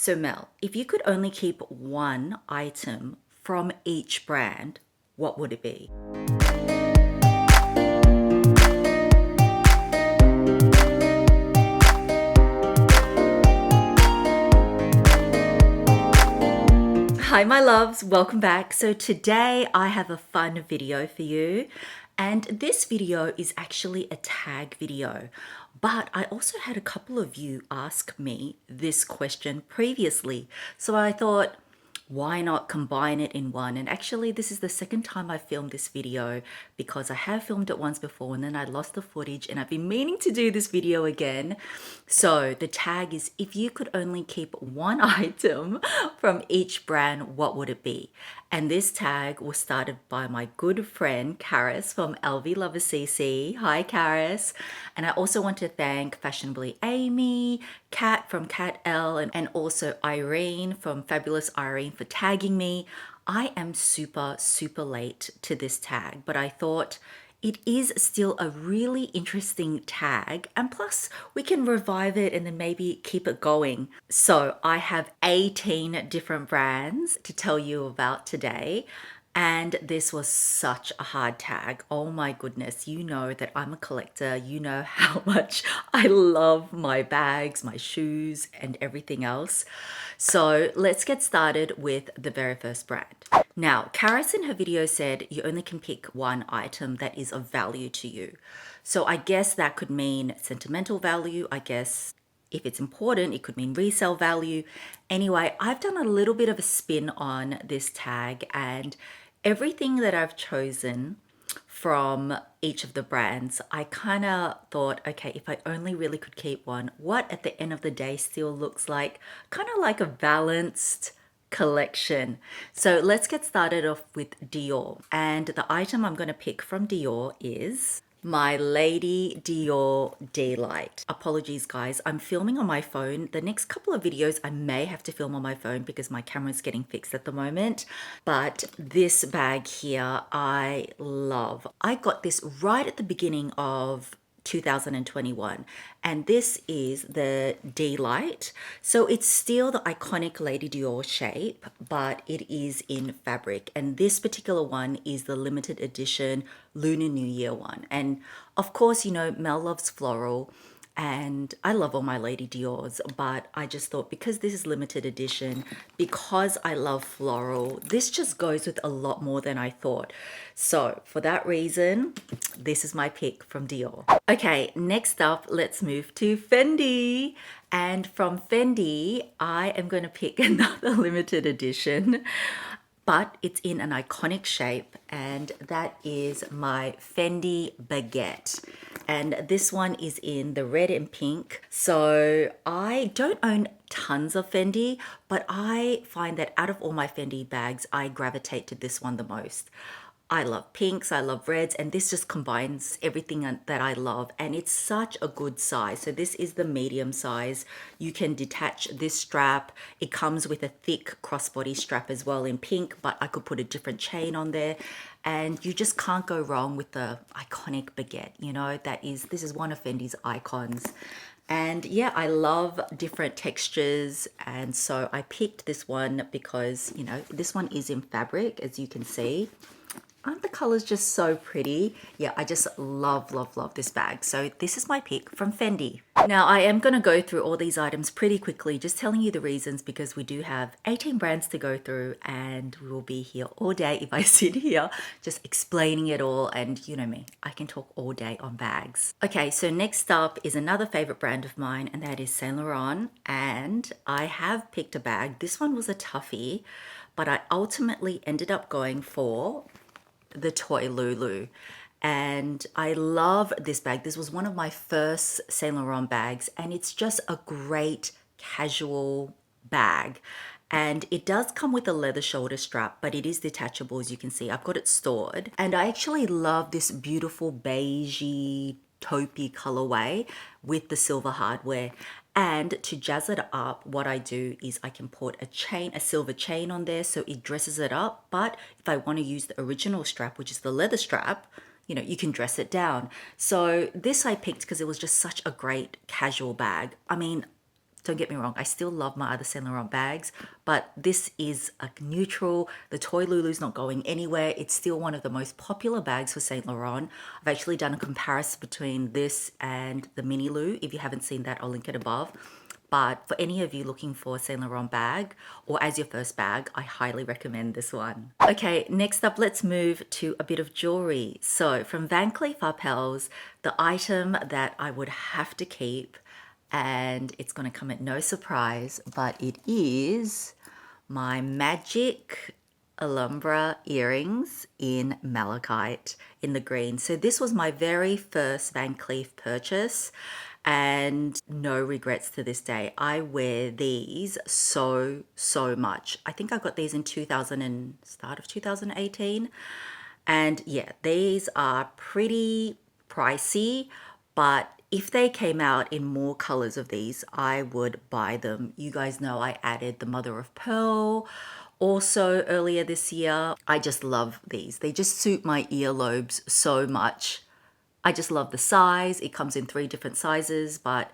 So Mel, if you could only keep one item from each brand, what would it be? Hi my loves, welcome back. So today I have a fun video for you, and this video is actually a tag video. But I also had a couple of you ask me this question previously. So I thought, why not combine it in one? And actually, this is the second time I filmed this video because I have filmed it once before and then I lost the footage, and I've been meaning to do this video again. So the tag is, if you could only keep one item from each brand, what would it be? And this tag was started by my good friend Charis from LV Lover CC. Hi Charis. And I also want to thank Fashionably Amy, Kat from Kat L, and also Irene from Fabulous Irene for tagging me. I am super late to this tag, but I thought it is still a really interesting tag, and plus we can revive it and then maybe keep it going. So I have 18 different brands to tell you about today. And this was such a hard tag. Oh my goodness. You know that I'm a collector. You know how much I love my bags, my shoes, and everything else. So let's get started with the very first brand. Now, Charis in her video said you only can pick one item that is of value to you. So I guess that could mean sentimental value. I guess if it's important, it could mean resale value. Anyway, I've done a little bit of a spin on this tag, and everything that I've chosen from each of the brands, I kind of thought, okay, if I only really could keep one, what at the end of the day still looks like kind of like a balanced collection. So let's get started off with Dior. And the item I'm going to pick from Dior is my Lady Dior Daylight. Apologies guys, I'm filming on my phone. The next couple of videos I may have to film on my phone because my camera's getting fixed at the moment. But this bag here, I love. I got this right at the beginning of 2021, and this is the Daylight. So it's still the iconic Lady Dior shape, but it is in fabric, and this particular one is the limited edition Lunar New Year one. And of course, you know, Mel loves floral, and I love all my Lady Dior's, but I just thought because this is limited edition, because I love floral, this just goes with a lot more than I thought. So for that reason, this is my pick from Dior. Okay, next up, let's move to Fendi. And from Fendi, I am going to pick another limited edition, but it's in an iconic shape, and that is my Fendi Baguette. And this one is in the red and pink. So I don't own tons of Fendi, but I find that out of all my Fendi bags, I gravitate to this one the most. I love pinks, I love reds, and this just combines everything that I love, and it's such a good size. So this is the medium size. You can detach this strap. It comes with a thick crossbody strap as well in pink, but I could put a different chain on there, and you just can't go wrong with the iconic baguette. You know, this is one of Fendi's icons. And yeah, I love different textures, and so I picked this one because, you know, this one is in fabric, as you can see. Aren't the colors just so pretty? Yeah, I just love this bag. So this is my pick from Fendi. Now I am going to go through all these items pretty quickly, just telling you the reasons, because we do have 18 brands to go through and we will be here all day if I sit here just explaining it all. And you know me, I can talk all day on bags. Okay, so next up is another favorite brand of mine, and that is Saint Laurent. And I have picked a bag. This one was a toughie, but I ultimately ended up going for the Toy Lulu. And I love this bag. This was one of my first Saint Laurent bags, and it's just a great casual bag. And it does come with a leather shoulder strap, but it is detachable, as you can see. I've got it stored, and I actually love this beautiful beigey taupey colorway with the silver hardware. And to jazz it up, what I do is I can put a silver chain on there, so it dresses it up. But if I want to use the original strap, which is the leather strap, you know, you can dress it down. So this I picked because it was just such a great casual bag. I mean, don't get me wrong, I still love my other Saint Laurent bags, but this is a neutral. The Toy Lulu's not going anywhere. It's still one of the most popular bags for Saint Laurent. I've actually done a comparison between this and the Mini Lou. If you haven't seen that, I'll link it above. But for any of you looking for a Saint Laurent bag or as your first bag, I highly recommend this one. Okay, next up, let's move to a bit of jewelry. So from Van Cleef Arpels, the item that I would have to keep, and it's going to come at no surprise, but it is my Magic Alhambra earrings in malachite in the green. So this was my very first Van Cleef purchase, and no regrets to this day. I wear these so much. I think I got these in start of 2018, and yeah, these are pretty pricey, but if they came out in more colors of these, I would buy them. You guys know I added the mother of pearl also earlier this year. I just love these. They just suit my earlobes so much. I just love the size. It comes in 3 different sizes, but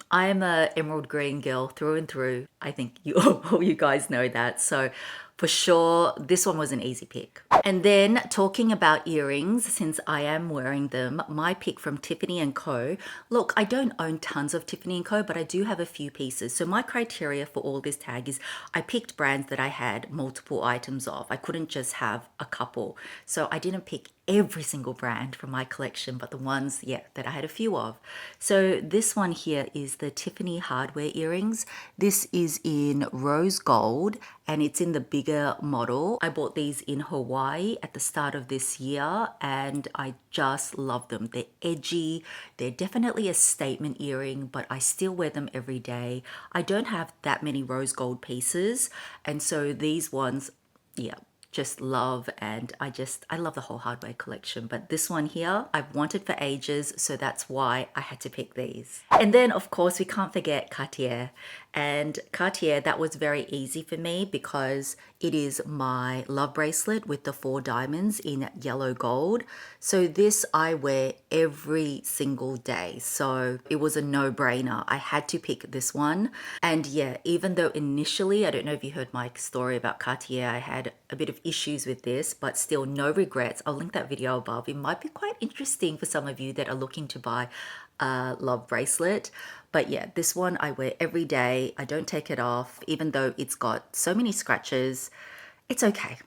I'm a emerald green girl through and through. I think all you guys know that. So for sure, this one was an easy pick. And then talking about earrings, since I am wearing them, my pick from Tiffany Co. Look, I don't own tons of Tiffany Co, but I do have a few pieces. So my criteria for all this tag is I picked brands that I had multiple items of. I couldn't just have a couple. So I didn't pick every single brand from my collection, but the ones, yeah, that I had a few of. So this one here is the Tiffany hardware earrings. This is in rose gold and it's in the bigger model. I bought these in Hawaii at the start of this year and I just love them. They're edgy. They're definitely a statement earring, but I still wear them every day. I don't have that many rose gold pieces, and so these ones, yeah, just love. And I love the whole hardware collection, but this one here I've wanted for ages, so that's why I had to pick these. And then of course we can't forget Cartier. And Cartier, that was very easy for me because it is my love bracelet with the 4 diamonds in yellow gold. So this I wear every single day. So it was a no-brainer. I had to pick this one. And yeah, even though initially, I don't know if you heard my story about Cartier, I had a bit of issues with this, but still no regrets. I'll link that video above. It might be quite interesting for some of you that are looking to buy a love bracelet. But yeah, this one I wear every day. I don't take it off, even though it's got so many scratches. It's okay.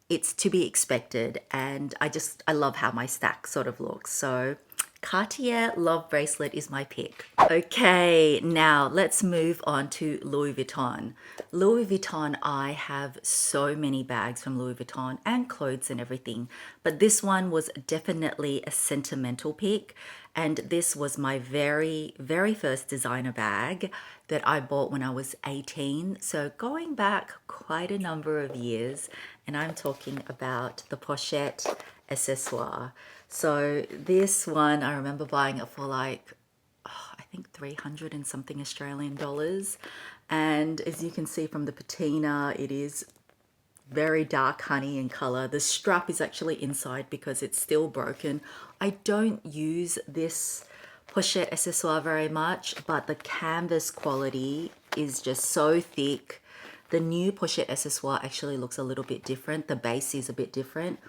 It's to be expected. And I love how my stack sort of looks. So Cartier love bracelet is my pick. Okay, now let's move on to Louis Vuitton. Louis Vuitton, I have so many bags from Louis Vuitton and clothes and everything, but this one was definitely a sentimental pick. And this was my very first designer bag that I bought when I was 18. So going back quite a number of years, and I'm talking about the pochette accessoire. So this one, I remember buying it for like, I think 300 and something Australian dollars. And as you can see from the patina, it is very dark honey in color. The strap is actually inside because it's still broken. I don't use this pochette accessoire very much, but the canvas quality is just so thick. The new pochette accessoire actually looks a little bit different. The base is a bit different.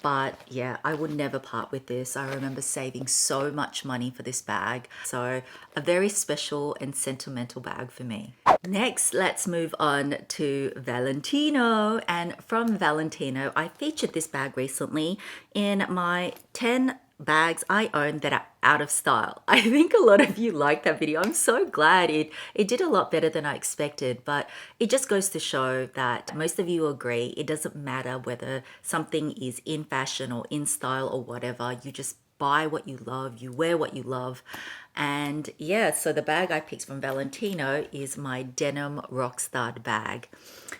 But yeah, I would never part with this. I remember saving so much money for this bag. So a very special and sentimental bag for me. Next, let's move on to Valentino. And from Valentino, I featured this bag recently in my 10 bags I own that are out of style. I think a lot of you liked that video. I'm so glad it did a lot better than I expected, but it just goes to show that most of you agree it doesn't matter whether something is in fashion or in style or whatever. You just buy what you love, you wear what you love. And yeah, so the bag I picked from Valentino is my denim Rockstar bag.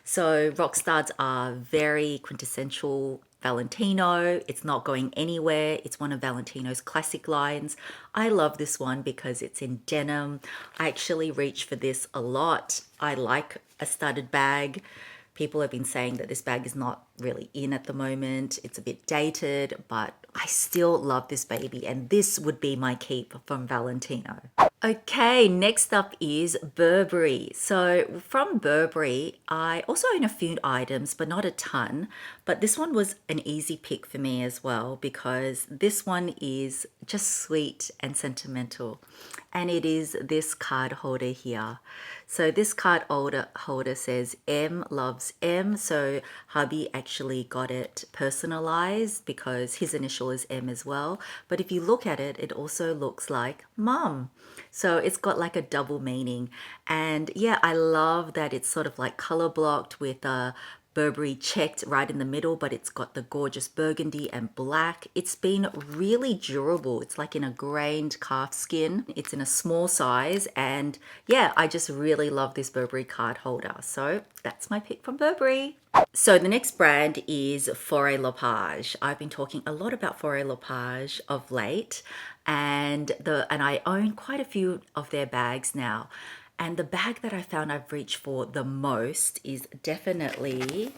So Rockstars are very quintessential Valentino. It's not going anywhere. It's one of Valentino's classic lines. I love this one because it's in denim. I actually reach for this a lot. I like a studded bag. People have been saying that this bag is not really in at the moment. It's a bit dated, but I still love this baby, and this would be my keep from Valentino. Okay, next up is Burberry. So from Burberry, I also own a few items, but not a ton. But this one was an easy pick for me as well because this one is just sweet and sentimental. And it is this card holder here. So this card holder says M loves M. So hubby actually got it personalized because his initial is M as well. But if you look at it, it also looks like mum. So it's got like a double meaning. And yeah, I love that it's sort of like color blocked with a Burberry checked right in the middle, but it's got the gorgeous burgundy and black. It's been really durable. It's like in a grained calf skin. It's in a small size. And yeah, I just really love this Burberry card holder. So that's my pick from Burberry. So the next brand is Faure Le Page. I've been talking a lot about Faure Le Page of late, and I own quite a few of their bags now. And the bag that I found I've reached for the most is definitely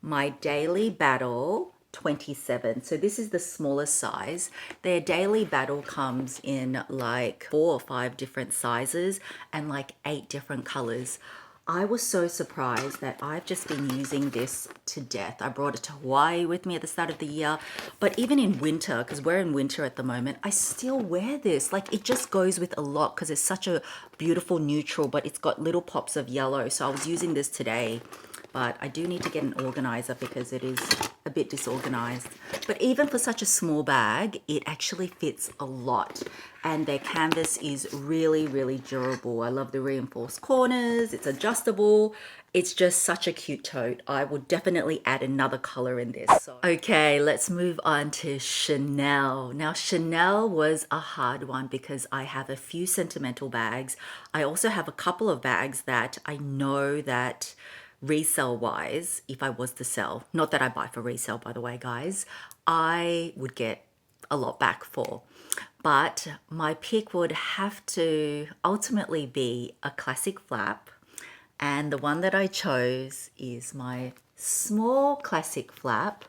my Daily Battle 27. So this is the smallest size. Their Daily Battle comes in like 4 or 5 different sizes and like 8 different colors. I was so surprised that I've just been using this to death. I brought it to Hawaii with me at the start of the year, but even in winter, because we're in winter at the moment, I still wear this. Like it just goes with a lot because it's such a beautiful neutral, but it's got little pops of yellow. So I was using this today, but I do need to get an organizer because it is a bit disorganized. But even for such a small bag, it actually fits a lot. And their canvas is really, really durable. I love the reinforced corners. It's adjustable. It's just such a cute tote. I would definitely add another color in this. So. Okay, let's move on to Chanel. Now, Chanel was a hard one because I have a few sentimental bags. I also have a couple of bags that I know that resale wise, if I was to sell, not that I buy for resale, by the way, guys, I would get a lot back for. But my pick would have to ultimately be a classic flap. And the one that I chose is my small classic flap.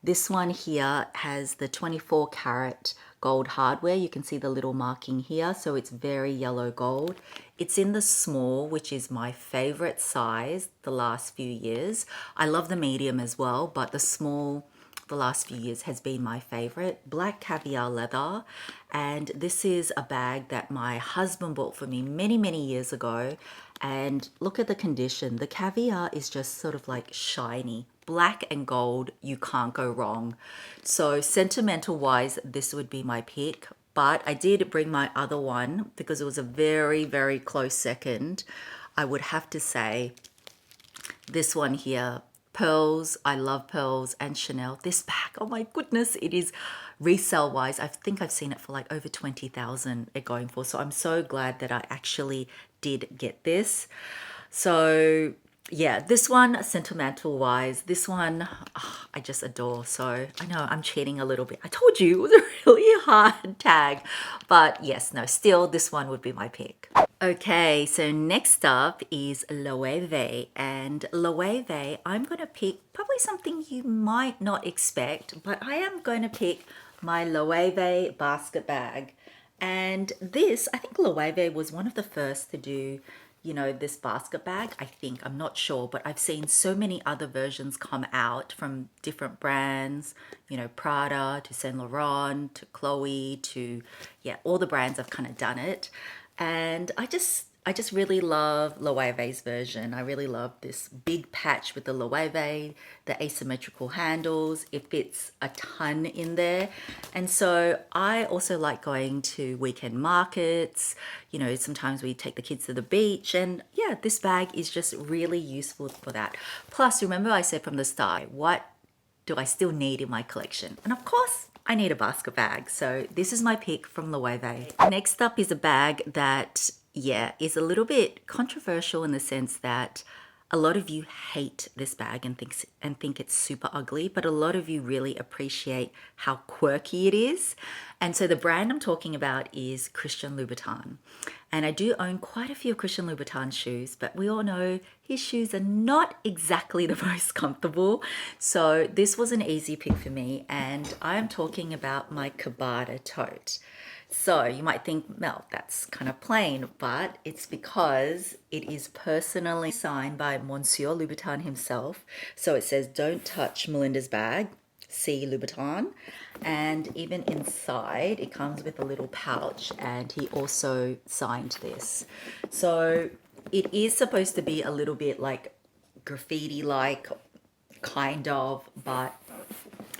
This one here has the 24 karat gold hardware. You can see the little marking here. So it's very yellow gold. It's in the small, which is my favorite size the last few years. I love the medium as well, but the small the last few years has been my favorite. Black caviar leather. And this is a bag that my husband bought for me many, many years ago. And look at the condition. The caviar is just sort of like shiny. Black and gold, you can't go wrong. So sentimental wise, this would be my pick. But I did bring my other one because it was a very, very close second. I would have to say this one here. Pearls, I love pearls, and Chanel. This bag, oh my goodness, it is resale wise. I think I've seen it for like over 20,000 it going for. So I'm so glad that I actually did get this. So yeah, this one, sentimental wise, this one, I just adore. So I know I'm cheating a little bit. I told you it was a really hard tag, but yes, no, still this one would be my pick. Okay, so next up is Loewe, and Loewe, I'm going to pick probably something you might not expect, but I am going to pick my Loewe basket bag. And this, I think Loewe was one of the first to do, you know, this basket bag. I think, I'm not sure, but I've seen so many other versions come out from different brands, you know, Prada to Saint Laurent to Chloe to, yeah, all the brands have kind of done it. And I just really love Loewe's version. I really love this big patch with the Loewe, the asymmetrical handles. It fits a ton in there. And so I also like going to weekend markets. You know, sometimes we take the kids to the beach, and yeah, this bag is just really useful for that. Plus, remember I said from the start, what do I still need in my collection? And of course, I need a basket bag. So this is my pick from Loewe. Next up is a bag that, yeah, is a little bit controversial in the sense that a lot of you hate this bag and think it's super ugly, but a lot of you really appreciate how quirky it is. And so the brand I'm talking about is Christian Louboutin. And I do own quite a few Christian Louboutin shoes, but we all know his shoes are not exactly the most comfortable. So this was an easy pick for me, and I am talking about my Cabada tote. So you might think, Mel, that's kind of plain, but it's because it is personally signed by Monsieur Louboutin himself. So it says, don't touch Melinda's bag, see Louboutin. And even inside, it comes with a little pouch, and he also signed this. So it is supposed to be a little bit like graffiti-like, kind of, but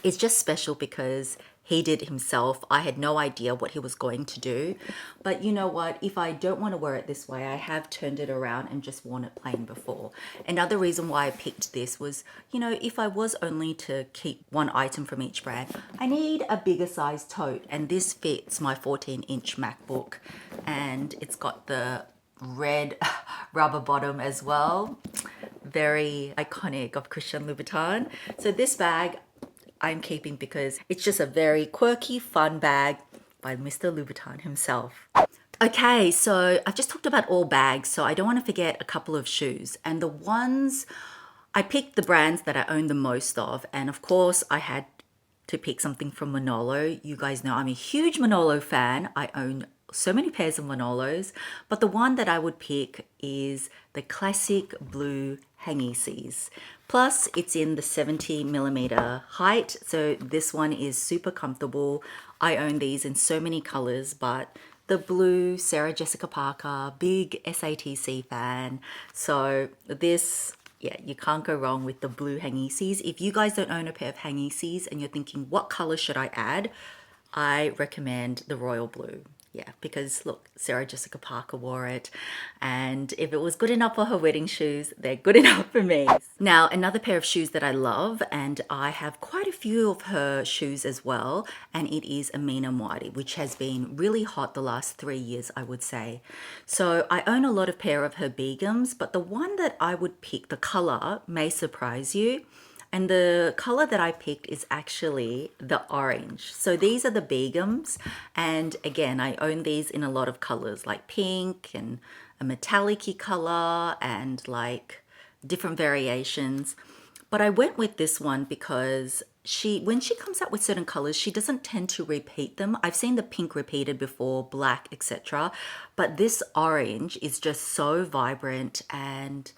it's just special because he did it himself. I had no idea what he was going to do. But you know what? If I don't want to wear it this way, I have turned it around and just worn it plain before. Another reason why I picked this was, you know, if I was only to keep one item from each brand, I need a bigger size tote. And this fits my 14-inch MacBook. And it's got the red rubber bottom as well. Very iconic of Christian Louboutin. So this bag I'm keeping because it's just a very quirky, fun bag by Mr. Louboutin himself. Okay, so I've just talked about all bags, so I don't want to forget a couple of shoes. And the ones, I picked the brands that I own the most of. And of course, I had to pick something from Manolo. You guys know I'm a huge Manolo fan. I own so many pairs of Manolos. But the one that I would pick is the classic blue Hermes. Plus, it's in the 70mm height, so this one is super comfortable. I own these in so many colors, but the blue, Sarah Jessica Parker, big SATC fan. So this, yeah, you can't go wrong with the blue Hermeses. If you guys don't own a pair of Hermeses and you're thinking, what color should I add? I recommend the royal blue. Yeah, because look, Sarah Jessica Parker wore it, and if it was good enough for her wedding shoes, they're good enough for me. Now, another pair of shoes that I love, and I have quite a few of her shoes as well, and it is Amina Muaddi, which has been really hot the last 3 years, I would say. So I own a lot of pair of her Begums, but the one that I would pick, the color may surprise you. And the color that I picked is actually the orange. So these are the Begums. And again, I own these in a lot of colors like pink and a metallic-y color and like different variations. But I went with this one because when she comes out with certain colors, she doesn't tend to repeat them. I've seen the pink repeated before, black, etc. But this orange is just so vibrant, and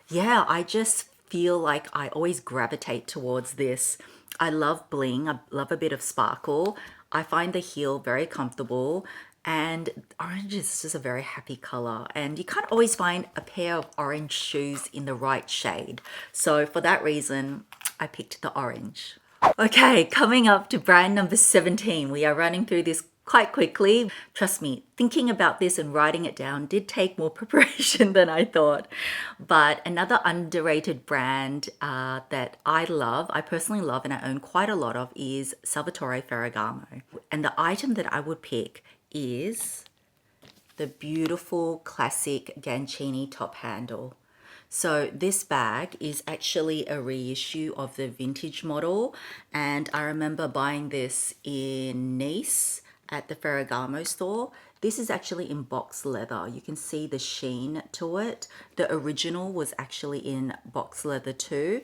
yeah, I just feel like I always gravitate towards this. I love bling. I love a bit of sparkle. I find the heel very comfortable, and orange is just a very happy color, and you can't always find a pair of orange shoes in the right shade. So for that reason, I picked the orange. Okay, coming up to brand number 17. We are running through this quite quickly. Trust me, thinking about this and writing it down did take more preparation than I thought. But another underrated brand that I love, I personally love, and I own quite a lot of, is Salvatore Ferragamo. And the item that I would pick is the beautiful classic Gancini top handle. So this bag is actually a reissue of the vintage model, and I remember buying this in Nice at the Ferragamo store. This is actually in box leather. You can see the sheen to it. The original was actually in box leather too.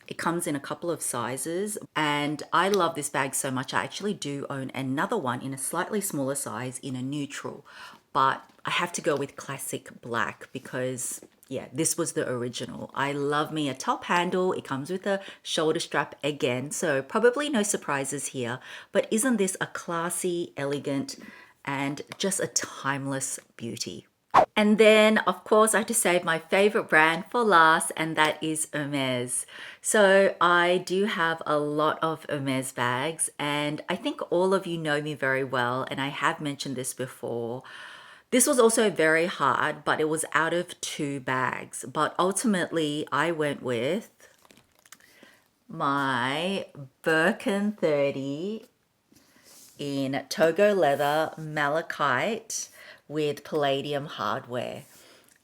It comes in a couple of sizes, and I love this bag so much. I actually do own another one in a slightly smaller size in a neutral, but I have to go with classic black because yeah, this was the original. I love me a top handle. It comes with a shoulder strap again, so probably no surprises here. But isn't this a classy, elegant, and just a timeless beauty? And then, of course, I have to save my favorite brand for last, and that is Hermes. So I do have a lot of Hermes bags, and I think all of you know me very well, and I have mentioned this before. This was also very hard, but it was out of 2 bags. But ultimately, I went with my Birkin 30 in Togo leather malachite with palladium hardware.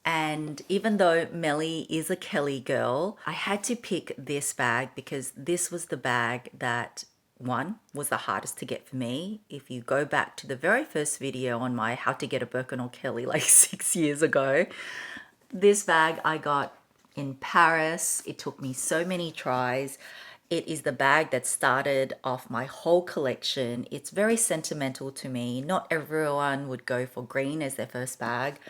And even though Melly is a Kelly girl, I had to pick this bag because this was the bag that, one, was the hardest to get for me. If you go back to the very first video on my how to get a Birkin or Kelly like 6 years ago, this bag I got in Paris. It took me so many tries. It is the bag that started off my whole collection. It's very sentimental to me. Not everyone would go for green as their first bag,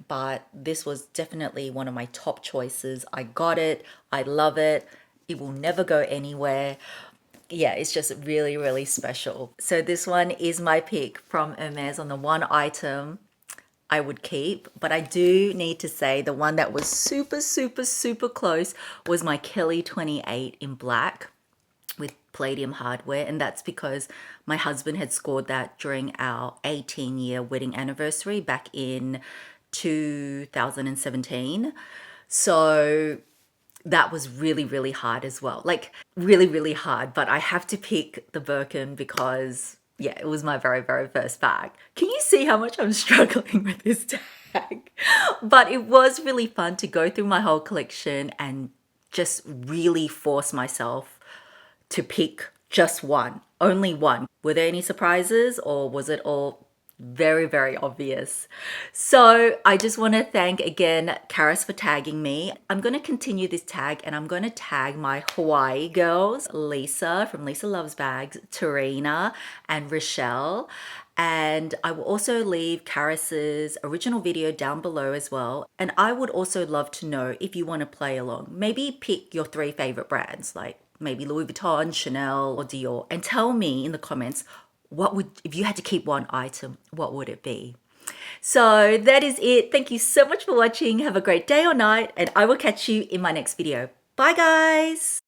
but this was definitely one of my top choices. I got it. I love it. It will never go anywhere. Yeah, it's just really, really special. So this one is my pick from Hermes on the one item I would keep, but I do need to say the one that was super, super, super close was my Kelly 28 in black with palladium hardware, and that's because my husband had scored that during our 18-year wedding anniversary back in 2017. So that was really, really hard as well. Like really, really hard. But I have to pick the Birkin because, yeah, it was my very, very first bag. Can you see how much I'm struggling with this tag? But it was really fun to go through my whole collection and just really force myself to pick just one, only one. Were there any surprises or was it all very, very obvious? So I just want to thank again Charis for tagging me. I'm going to continue this tag and I'm going to tag my Hawaii girls, Lisa from Lisa Loves Bags, Tarina and Rochelle. And I will also leave Charis's original video down below as well. And I would also love to know if you want to play along. Maybe pick your 3 favorite brands, like maybe Louis Vuitton, Chanel, or Dior, and tell me in the comments what would, if you had to keep one item, what would it be? So that is it. Thank you so much for watching. Have a great day or night, and I will catch you in my next video. Bye guys.